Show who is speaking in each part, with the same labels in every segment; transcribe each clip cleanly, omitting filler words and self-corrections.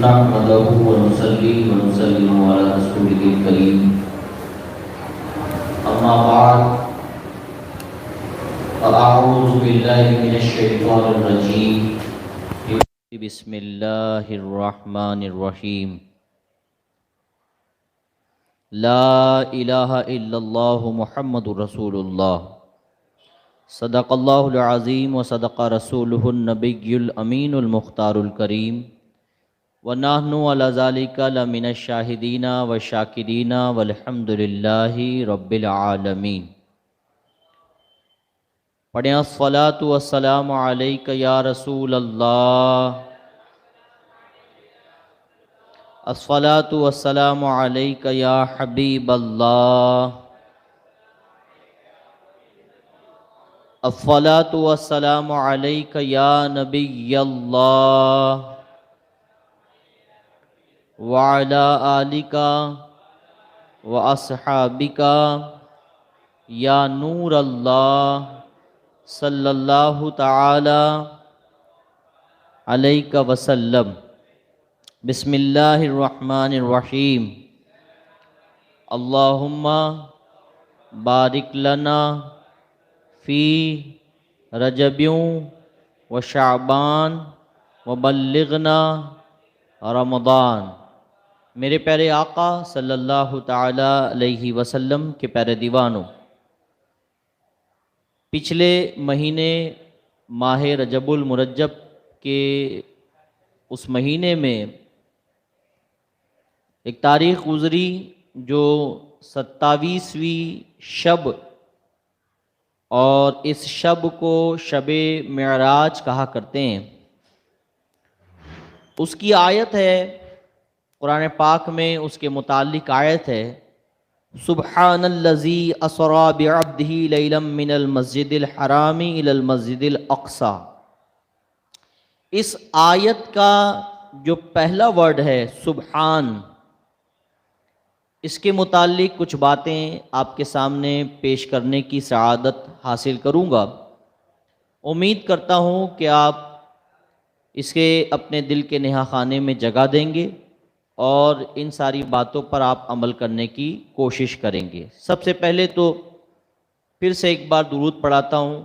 Speaker 1: نحمده ونصلي ونسلم على رسوله الكريم أما بعد فأعوذ بالله من الشيطان الرجيم بسم الله الرحمن الرحيم لا إله إلا الله محمد رسول الله صدق الله العظيم وصدق رسوله النبي الأمين المختار الكريم وَنَحْنُ عَلَى ذَلِكَ لَمِنَ الشَّاهِدِينَ وَالشَّاكِرِينَ وَالْحَمْدُ لِلَّهِ رَبِّ الْعَالَمِينَ۔ پڑھیں الصلاۃ والسلام علیک یا رسول اللہ، الصلاۃ والسلام علیک یا حبیب اللہ، الصلاۃ والسلام علیک یا نبی اللہ وعلی آلک واصحابک یا نور اللہ صلی اللہ تعالی علیہ وسلم۔ بسم اللہ الرحمن الرحیم۔ اللہم بارک لنا فی رجب و شعبان وبلغنا رمضان۔ میرے پیارے آقا صلی اللہ تعالی علیہ وسلم کے پیارے دیوانوں، پچھلے مہینے ماہ رجب المرجب کے اس مہینے میں ایک تاریخ گزری جو 27ویں شب، اور اس شب کو شب معراج کہا کرتے ہیں۔ اس کی آیت ہے قرآن پاک میں، اس کے متعلق آیت ہے سبحان الذی اسری بعبدہ لیلا من المسجد الحرام الی المسجد الاقصی۔ اس آیت کا جو پہلا ورڈ ہے سبحان، اس کے متعلق کچھ باتیں آپ کے سامنے پیش کرنے کی سعادت حاصل کروں گا۔ امید کرتا ہوں کہ آپ اس کے اپنے دل کے نہا خانے میں جگہ دیں گے اور ان ساری باتوں پر آپ عمل کرنے کی کوشش کریں گے۔ سب سے پہلے تو پھر سے ایک بار درود پڑھاتا ہوں۔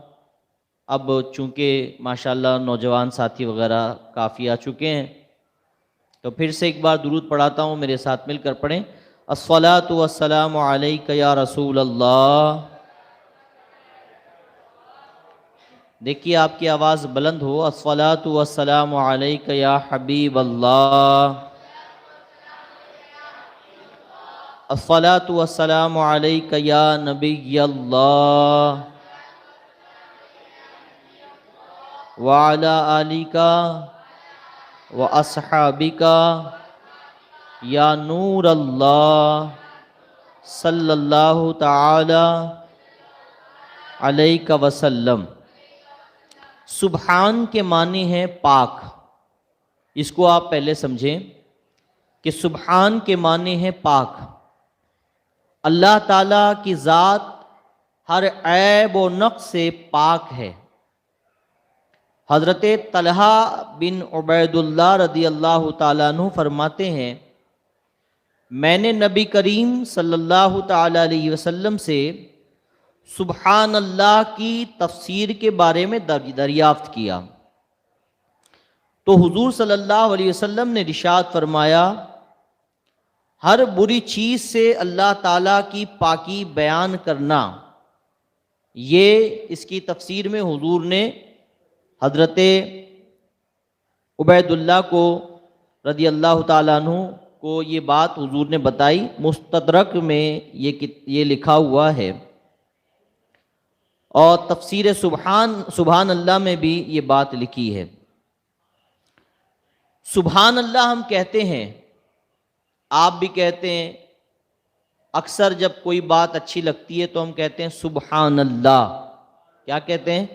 Speaker 1: اب چونکہ ماشاءاللہ نوجوان ساتھی وغیرہ کافی آ چکے ہیں، تو پھر سے ایک بار درود پڑھاتا ہوں، میرے ساتھ مل کر پڑھیں۔ الصلاۃ والسلام علیک یا رسول اللہ۔ دیکھیے آپ کی آواز بلند ہو۔ الصلاۃ والسلام علیک یا حبیب اللہ، الصلاۃ والسلام علیک یا نبی اللہ وعلی آلک واصحابک یا نور اللہ صلی اللہ تعالی علیہ وسلم۔ سبحان کے معنی ہے پاک۔ اس کو آپ پہلے سمجھیں کہ سبحان کے معنی ہے پاک۔ اللہ تعالیٰ کی ذات ہر عیب و نقص سے پاک ہے۔ حضرت طلحہ بن عبید اللہ رضی اللہ تعالیٰ عنہ فرماتے ہیں، میں نے نبی کریم صلی اللہ تعالیٰ علیہ وسلم سے سبحان اللہ کی تفسیر کے بارے میں دریافت کیا تو حضور صلی اللہ علیہ وسلم نے ارشاد فرمایا، ہر بری چیز سے اللہ تعالیٰ کی پاکی بیان کرنا۔ یہ اس کی تفسیر میں حضور نے حضرت عبید اللہ کو رضی اللہ تعالیٰ عنہ کو یہ بات حضور نے بتائی۔ مستدرک میں یہ لکھا ہوا ہے، اور تفسیر سبحان اللہ میں بھی یہ بات لکھی ہے۔ سبحان اللہ ہم کہتے ہیں، آپ بھی کہتے ہیں، اکثر جب کوئی بات اچھی لگتی ہے تو ہم کہتے ہیں سبحان اللہ۔ کیا کہتے ہیں؟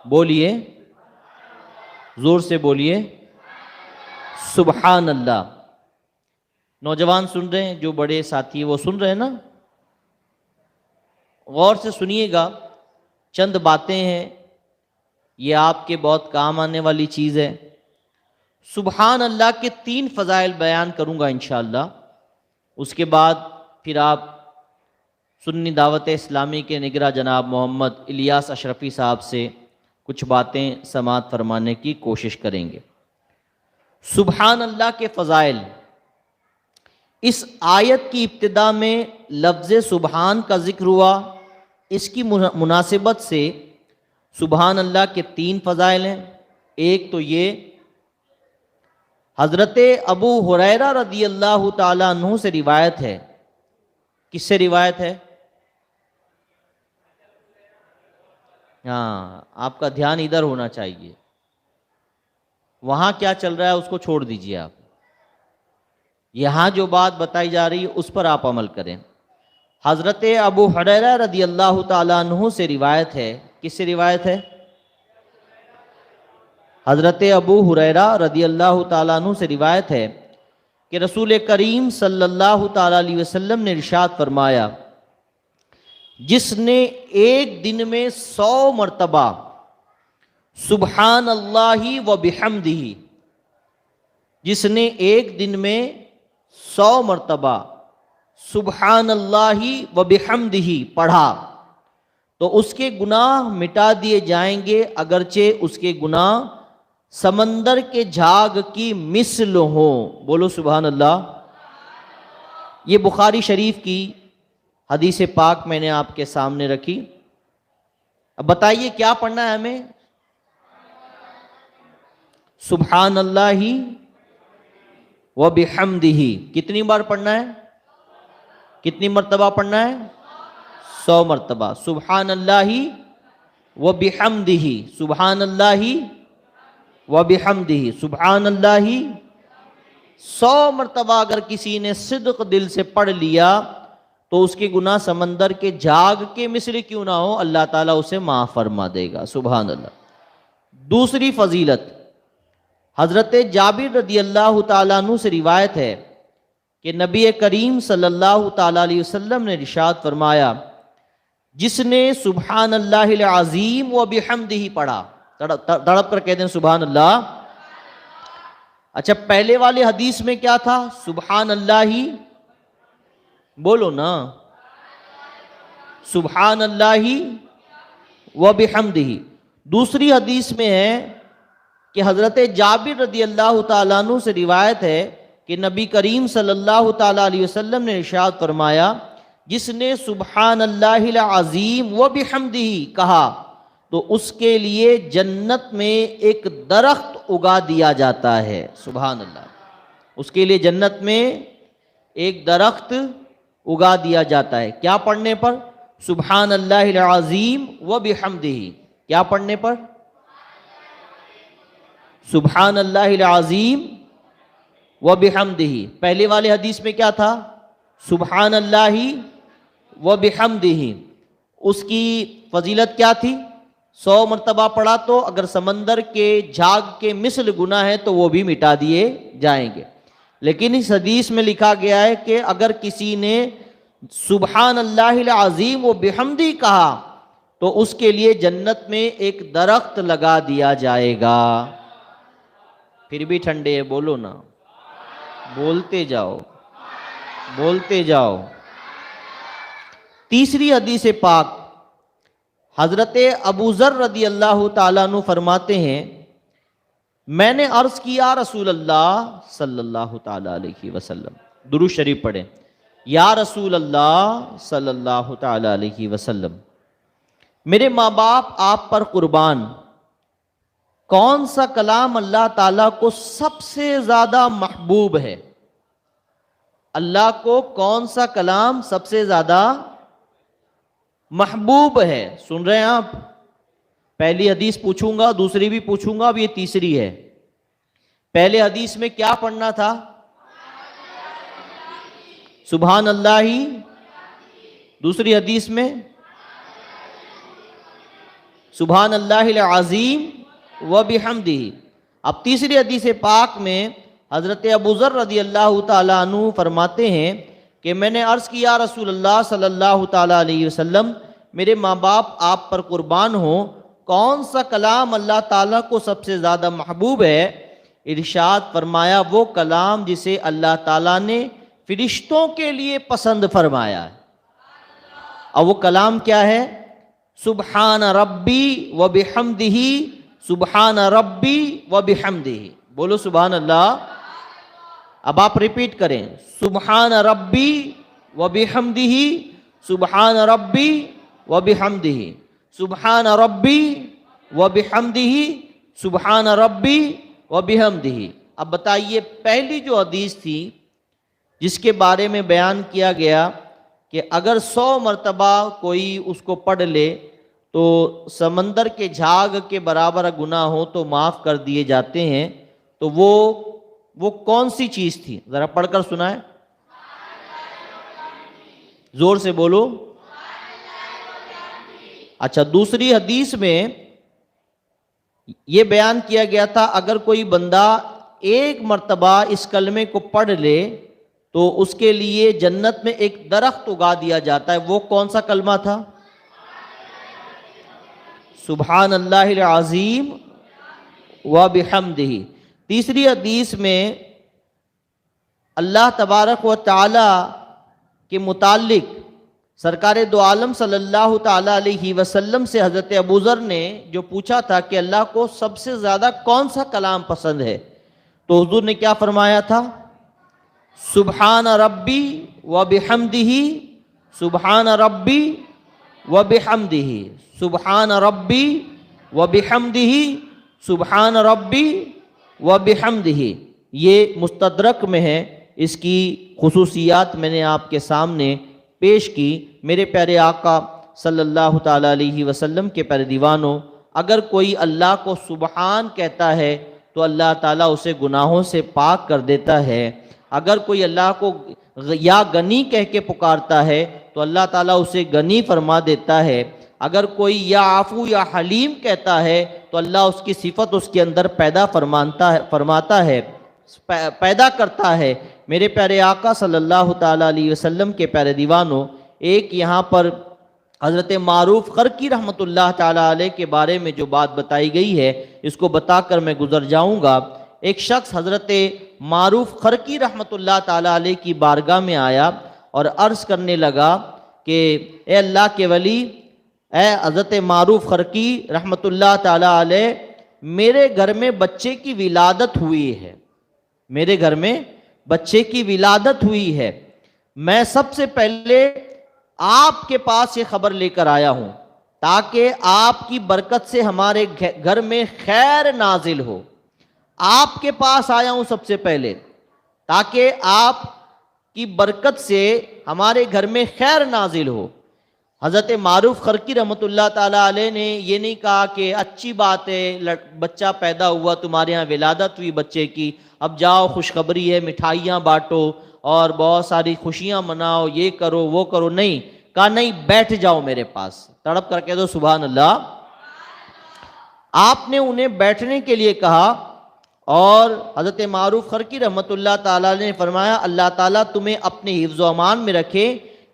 Speaker 1: بولیے، زور سے بولیے، سبحان اللہ۔ نوجوان سن رہے ہیں، جو بڑے ساتھی وہ سن رہے ہیں نا؟ غور سے سنیے گا، چند باتیں ہیں، یہ آپ کے بہت کام آنے والی چیز ہے۔ سبحان اللہ کے 3 فضائل بیان کروں گا انشاءاللہ. اس کے بعد پھر آپ سنی دعوت اسلامی کے نگراں جناب محمد الیاس اشرفی صاحب سے کچھ باتیں سماعت فرمانے کی کوشش کریں گے. سبحان اللہ کے فضائل. اس آیت کی ابتدا میں لفظ سبحان کا ذکر ہوا. اس کی مناسبت سے سبحان اللہ کے 3 فضائل ہیں. ایک تو یہ حضرت ابو ہریرہ رضی اللہ تعالیٰ عنہ سے روایت ہے. کس سے روایت ہے؟ ہاں، آپ کا دھیان ادھر ہونا چاہیے. وہاں کیا چل رہا ہے اس کو چھوڑ دیجئے. آپ یہاں جو بات بتائی جا رہی ہے اس پر آپ عمل کریں. حضرت ابو ہریرہ رضی اللہ تعالیٰ عنہ سے روایت ہے. کس سے روایت ہے؟ حضرت ابو ہریرہ رضی اللہ تعالیٰ عنہ سے روایت ہے کہ رسول کریم صلی اللہ تعالیٰ علیہ وسلم نے ارشاد فرمایا، جس نے ایک دن میں 100 مرتبہ سبحان اللہ و بحمدہ، جس نے ایک دن میں 100 مرتبہ سبحان اللہ و بحمدہ پڑھا تو اس کے گناہ مٹا دیے جائیں گے، اگرچہ اس کے گناہ سمندر کے جھاگ کی مثل ہوں. بولو سبحان اللہ. یہ بخاری شریف کی حدیث پاک میں نے آپ کے سامنے رکھی. اب بتائیے کیا پڑھنا ہے ہمیں؟ سبحان اللہ و بحمدہ. کتنی بار پڑھنا ہے؟ کتنی مرتبہ پڑھنا ہے؟ 100 مرتبہ. سبحان اللہ و بحمدہ، سبحان اللہ و بحمدہ، سبحان اللہ. 100 مرتبہ اگر کسی نے صدق دل سے پڑھ لیا تو اس کے گناہ سمندر کے جھاگ کے مثل کیوں نہ ہو، اللہ تعالیٰ اسے معاف فرما دے گا. سبحان اللہ. دوسری فضیلت، حضرت جابر رضی اللہ تعالیٰ عنہ سے روایت ہے کہ نبی کریم صلی اللہ تعالیٰ علیہ وسلم نے ارشاد فرمایا، جس نے سبحان اللہ العظیم و بحمدہ پڑھا، تڑپ کر کہتے ہیں سبحان اللہ. اچھا، پہلے والے حدیث میں کیا تھا؟ سبحان اللہ، بولو نا، سبحان اللہ و بحمدہ. دوسری حدیث میں ہے کہ حضرت جابر رضی اللہ تعالیٰ عنہ سے روایت ہے کہ نبی کریم صلی اللہ تعالیٰ علیہ وسلم نے ارشاد فرمایا، جس نے سبحان اللہ العظیم و بحمدہ کہا تو اس کے لیے جنت میں ایک درخت اگا دیا جاتا ہے. سبحان اللہ. اس کے لیے جنت میں ایک درخت اگا دیا جاتا ہے. کیا پڑھنے پر؟ سبحان اللہ العظیم و بحمدہ. کیا پڑھنے پر؟ سبحان اللہ العظیم و بحمدہ. پہلے والے حدیث میں کیا تھا؟ سبحان اللہ و بحمدہ. اس کی فضیلت کیا تھی؟ 100 مرتبہ پڑھا تو اگر سمندر کے جھاگ کے مثل گناہ ہے تو وہ بھی مٹا دیے جائیں گے. لیکن اس حدیث میں لکھا گیا ہے کہ اگر کسی نے سبحان اللہ العظیم و بحمدہ کہا تو اس کے لیے جنت میں ایک درخت لگا دیا جائے گا. پھر بھی ٹھنڈے ہے، بولو نا، بولتے جاؤ بولتے جاؤ. تیسری حدیث پاک، حضرت ابو ذر رضی اللہ تعالیٰ عنہ فرماتے ہیں، میں نے عرض کیا رسول اللہ صلی اللہ تعالیٰ علیہ وسلم، درود شریف پڑھیں، یا رسول اللہ صلی اللہ تعالیٰ علیہ وسلم، میرے ماں باپ آپ پر قربان، کون سا کلام اللہ تعالیٰ کو سب سے زیادہ محبوب ہے؟ اللہ کو کون سا کلام سب سے زیادہ محبوب ہے؟ سن رہے ہیں آپ؟ پہلی حدیث پوچھوں گا، دوسری بھی پوچھوں گا، اب یہ تیسری ہے. پہلے حدیث میں کیا پڑھنا تھا؟ سبحان اللہ. دوسری حدیث میں سبحان اللہ العظیم و بحمدہ. اب تیسری حدیث پاک میں حضرت ابو ذر رضی اللہ تعالیٰ عنہ فرماتے ہیں کہ میں نے عرض کیا رسول اللہ صلی اللہ تعالیٰ علیہ وسلم، میرے ماں باپ آپ پر قربان ہوں، کون سا کلام اللہ تعالیٰ کو سب سے زیادہ محبوب ہے؟ ارشاد فرمایا وہ کلام جسے اللہ تعالیٰ نے فرشتوں کے لیے پسند فرمایا ہے، اور وہ کلام کیا ہے؟ سبحان ربی و بحمدہ، سبحان ربی و بحمدہ، بولو سبحان اللہ۔ اب آپ ریپیٹ کریں، سبحان ربی و بحمدہ، سبحان ربی و بحمدہ، سبحان ربی و بحمدہ، سبحان ربی و بحمدہ۔ اب بتائیے، پہلی جو حدیث تھی جس کے بارے میں بیان کیا گیا کہ اگر 100 مرتبہ کوئی اس کو پڑھ لے تو سمندر کے جھاگ کے برابر گناہ ہو تو معاف کر دیے جاتے ہیں، تو وہ کون سی چیز تھی؟ ذرا پڑھ کر سنائیں، زور سے بولو۔ اچھا، دوسری حدیث میں یہ بیان کیا گیا تھا اگر کوئی بندہ 1 مرتبہ اس کلمے کو پڑھ لے تو اس کے لیے جنت میں ایک درخت اگا دیا جاتا ہے۔ وہ کون سا کلمہ تھا؟ سبحان اللہ العظیم و بحمدہ۔ تیسری حدیث میں اللہ تبارک و تعالی کے متعلق سرکار دو عالم صلی اللہ تعالی علیہ وسلم سے حضرت ابوذر نے جو پوچھا تھا کہ اللہ کو سب سے زیادہ کون سا کلام پسند ہے، تو حضور نے کیا فرمایا تھا؟ سبحان ربی و بحمدہ، سبحان ربی و بحمدہ، سبحان ربی و بحمدہ، سبحان ربی و بحمدہ۔ یہ مستدرک میں ہے، اس کی خصوصیات میں نے آپ کے سامنے پیش کی۔ میرے پیارے آقا صلی اللہ تعالیٰ علیہ وسلم کے پیارے دیوانوں، اگر کوئی اللہ کو سبحان کہتا ہے تو اللہ تعالیٰ اسے گناہوں سے پاک کر دیتا ہے۔ اگر کوئی اللہ کو یا غنی کہہ کے پکارتا ہے تو اللہ تعالیٰ اسے غنی فرما دیتا ہے۔ اگر کوئی یا عفو یا حلیم کہتا ہے تو اللہ اس کی صفت اس کے اندر فرماتا ہے، پیدا کرتا ہے۔ میرے پیارے آقا صلی اللہ تعالیٰ علیہ وسلم کے پیارے دیوانوں، ایک یہاں پر حضرت معروف خرقی رحمۃ اللہ تعالیٰ علیہ کے بارے میں جو بات بتائی گئی ہے اس کو بتا کر میں گزر جاؤں گا۔ ایک شخص حضرت معروف خرقی رحمۃ اللہ تعالیٰ علیہ کی بارگاہ میں آیا اور عرض کرنے لگا کہ اے اللہ کے ولی، اے حضرت معروف خرقی رحمۃ اللہ تعالیٰ علیہ، میرے گھر میں بچے کی ولادت ہوئی ہے، میرے گھر میں بچے کی ولادت ہوئی ہے، میں سب سے پہلے آپ کے پاس یہ خبر لے کر آیا ہوں تاکہ آپ کی برکت سے ہمارے گھر میں خیر نازل ہو۔ آپ کے پاس آیا ہوں سب سے پہلے تاکہ آپ کی برکت سے ہمارے گھر میں خیر نازل ہو۔ حضرت معروف خرقی رحمۃ اللہ تعالیٰ علیہ نے یہ نہیں کہا کہ اچھی بات ہے بچہ پیدا ہوا، تمہارے ہاں ولادت ہوئی بچے کی، اب جاؤ خوشخبری ہے، مٹھائیاں بانٹو اور بہت ساری خوشیاں مناؤ، یہ کرو وہ کرو۔ نہیں کہا، نہیں، بیٹھ جاؤ میرے پاس، تڑپ کر کہہ دو سبحان اللہ۔ آپ نے انہیں بیٹھنے کے لیے کہا اور حضرت معروف خرقی رحمۃ اللہ تعالیٰ نے فرمایا اللہ تعالیٰ تمہیں اپنے حفظ و امان میں رکھے،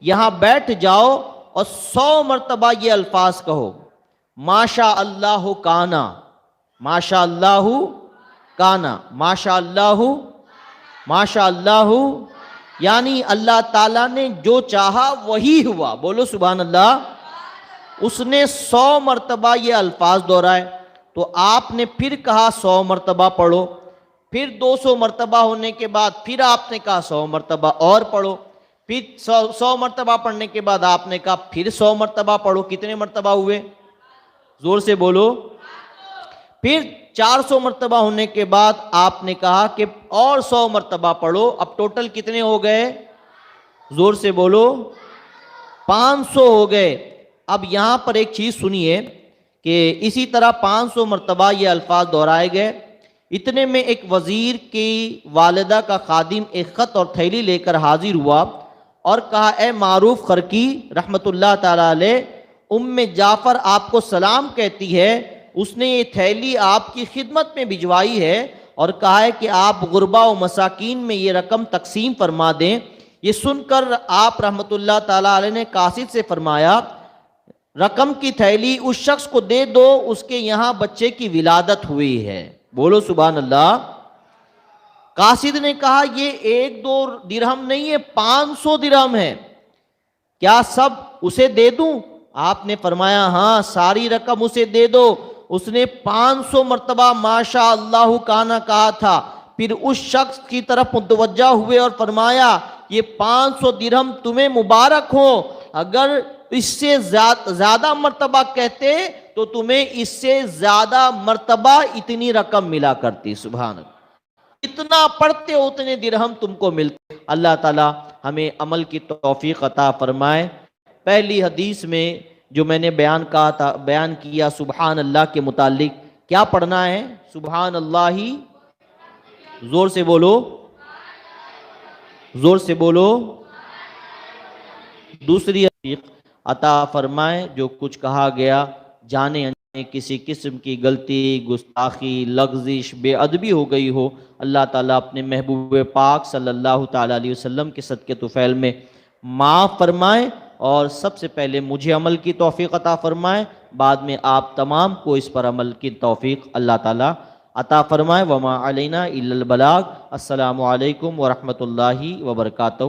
Speaker 1: یہاں بیٹھ جاؤ اور 100 مرتبہ یہ الفاظ کہو، ماشاء اللہ کانا، ماشاء اللہ کانا، ماشاء اللہ، ماشاء اللہ، یعنی اللہ تعالیٰ نے جو چاہا وہی ہوا، بولو سبحان اللہ۔ اس نے 100 مرتبہ یہ الفاظ دہرائے تو آپ نے پھر کہا 100 مرتبہ پڑھو، پھر 200 مرتبہ ہونے کے بعد پھر آپ نے کہا 100 مرتبہ اور پڑھو، پھر 100 مرتبہ پڑھنے کے بعد آپ نے کہا پھر 100 مرتبہ پڑھو۔ کتنے مرتبہ ہوئے؟ زور سے بولو۔ پھر 400 مرتبہ ہونے کے بعد آپ نے کہا کہ اور 100 مرتبہ پڑھو۔ اب ٹوٹل کتنے ہو گئے؟ زور سے بولو۔ 500 ہو گئے۔ اب یہاں پر ایک چیز سنیے کہ اسی طرح 500 مرتبہ یہ الفاظ دہرائے گئے۔ اتنے میں ایک وزیر کی والدہ کا خادم ایک خط اور تھیلی لے کر حاضر ہوا اور کہا اے معروف خرقی رحمت اللہ تعالیٰ علیہ، ام جعفر آپ کو سلام کہتی ہے، اس نے یہ تھیلی آپ کی خدمت میں بھجوائی ہے اور کہا ہے کہ آپ غربا و مساکین میں یہ رقم تقسیم فرما دیں۔ یہ سن کر آپ رحمت اللہ تعالیٰ علیہ نے قاصد سے فرمایا رقم کی تھیلی اس شخص کو دے دو، اس کے یہاں بچے کی ولادت ہوئی ہے، بولو سبحان اللہ۔ قاصد نے کہا یہ 1-2 درہم نہیں ہے، 500 درہم ہے، کیا سب اسے دے دوں؟ آپ نے فرمایا ہاں ساری رقم اسے دے دو۔ اس نے 500 مرتبہ ماشاء اللہ کانا کہا تھا، پھر اس شخص کی طرف متوجہ ہوئے اور فرمایا یہ 500 درہم تمہیں مبارک ہو، اگر اس سے زیادہ مرتبہ کہتے تو تمہیں اس سے زیادہ مرتبہ اتنی رقم ملا کرتی۔ سبحان اللہ، اتنا پڑھتے ہو اتنے درہم تم کو ملتے۔ اللہ تعالی ہمیں عمل کی توفیق عطا فرمائے۔ پہلی حدیث میں جو میں نے بیان کیا سبحان اللہ کے متعلق، کیا پڑھنا ہے؟ سبحان اللہ ہی، زور سے بولو، زور سے بولو۔ دوسری حدیث عطا فرمائے، جو کچھ کہا گیا جانے انجانے کسی قسم کی غلطی، گستاخی، لغزش، بے ادبی ہو گئی ہو، اللہ تعالیٰ اپنے محبوب پاک صلی اللہ تعالیٰ علیہ وسلم کے صدقے طفیل میں معاف فرمائے، اور سب سے پہلے مجھے عمل کی توفیق عطا فرمائے، بعد میں آپ تمام کو اس پر عمل کی توفیق اللہ تعالیٰ عطا فرمائے۔ وما علینا الا البلاغ۔ السلام علیکم ورحمۃ اللہ وبرکاتہ۔